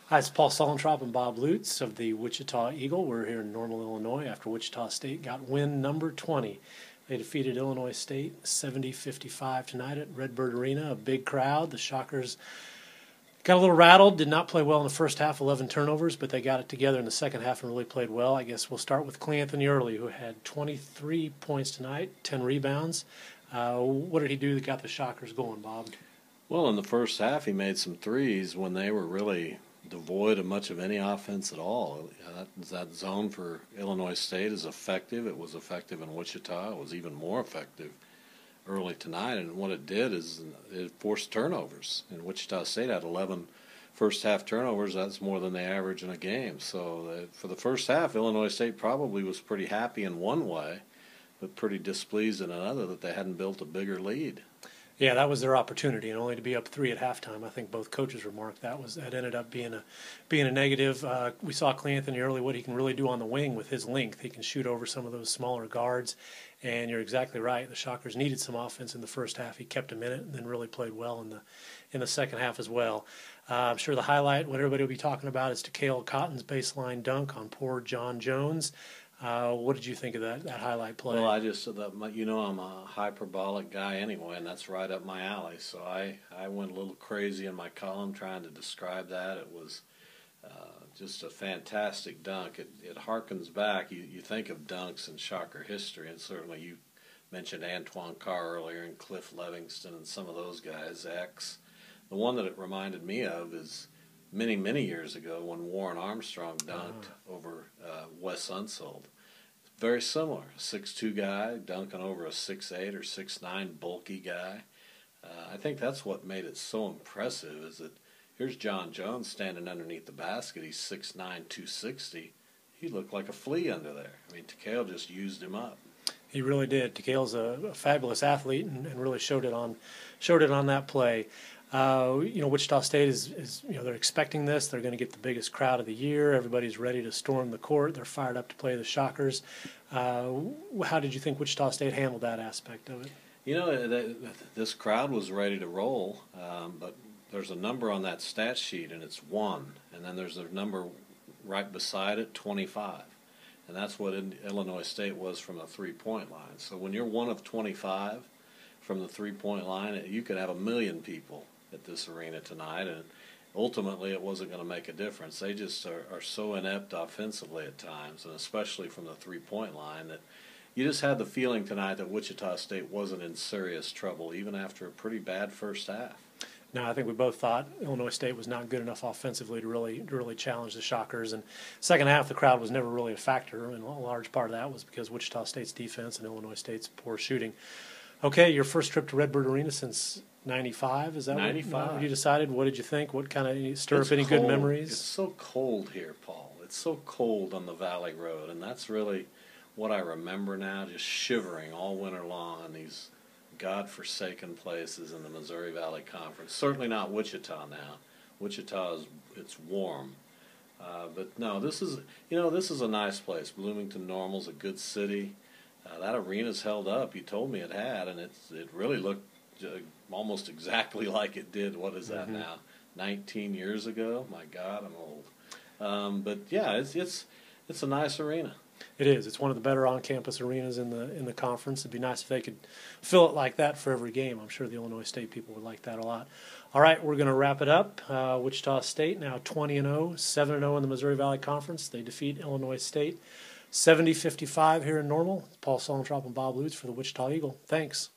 Hi, it's Paul Suellentrop and Bob Lutz of the Wichita Eagle. We're here in Normal, Illinois after Wichita State got win number 20. They defeated Illinois State 70-55 tonight at Redbird Arena. A big crowd. The Shockers got a little rattled, did not play well in the first half, 11 turnovers, but they got it together in the second half and really played well. I guess we'll start with Clanthony Early, who had 23 points tonight, 10 rebounds. What did he do that got the Shockers going, Bob? Well, in the first half, he made some threes when they were really devoid of much of any offense at all. That zone for Illinois State is effective. It was effective in Wichita. It was even more effective early tonight. And what it did is it forced turnovers. And Wichita State had 11 first-half turnovers. That's more than they average in a game. So for the first half, Illinois State probably was pretty happy in one way, but pretty displeased in another that they hadn't built a bigger lead. Yeah, that was their opportunity, and only to be up 3 at halftime. I think both coaches remarked that ended up being a negative. We saw Clanthony Early, what he can really do on the wing with his length. He can shoot over some of those smaller guards, and you're exactly right. The Shockers needed some offense in the first half. He kept them in it, and then really played well in the second half as well. I'm sure the highlight, what everybody will be talking about, is Takale Cotton's baseline dunk on poor John Jones. What did you think of that highlight play? Well, I'm a hyperbolic guy anyway, and that's right up my alley. So I went a little crazy in my column trying to describe that. It was just a fantastic dunk. It harkens back. You think of dunks in Shocker history, and certainly you mentioned Antoine Carr earlier and Cliff Levingston and some of those guys, X. The one that it reminded me of is many, many years ago when Warren Armstrong dunked over Wes Unseld. Very similar, 6'2" guy dunking over a 6'8" or 6'9" bulky guy. I think that's what made it so impressive is that here's John Jones standing underneath the basket. He's 6'9", 260. He looked like a flea under there. I mean, Takale just used him up. He really did. Takale's a fabulous athlete and really showed it on that play. Wichita State is they're expecting this. They're going to get the biggest crowd of the year. Everybody's ready to storm the court. They're fired up to play the Shockers. How did you think Wichita State handled that aspect of it? This crowd was ready to roll, but there's a number on that stat sheet, and it's 1. And then there's a number right beside it, 25. And that's what Illinois State was from the three-point line. So when you're 1 of 25 from the three-point line, you could have 1 million people at this arena tonight, and ultimately it wasn't going to make a difference. They just are so inept offensively at times, and especially from the three-point line, that you just had the feeling tonight that Wichita State wasn't in serious trouble, even after a pretty bad first half. No, I think we both thought Illinois State was not good enough offensively to really challenge the Shockers. And second half, the crowd was never really a factor, and a large part of that was because Wichita State's defense and Illinois State's poor shooting. Okay, your first trip to Redbird Arena since 95, is that 95. What you decided? What did you think? What kind of stir up any cold. Good memories? It's so cold here, Paul. It's so cold on the Valley Road, and that's really what I remember now, just shivering all winter long on these God-forsaken places in the Missouri Valley Conference. Certainly not Wichita now. Wichita it's warm. But no, this is a nice place. Bloomington Normal's a good city. That arena's held up. You told me it had, and it really looked almost exactly like it did. What is that now? 19 years ago. My God, I'm old. But yeah, it's a nice arena. It is. It's one of the better on-campus arenas in the conference. It'd be nice if they could fill it like that for every game. I'm sure the Illinois State people would like that a lot. All right, we're going to wrap it up. Wichita State now 20-0, 7-0 in the Missouri Valley Conference. They defeat Illinois State 70-55 here in Normal. Paul Suellentrop and Bob Lutz for the Wichita Eagle. Thanks.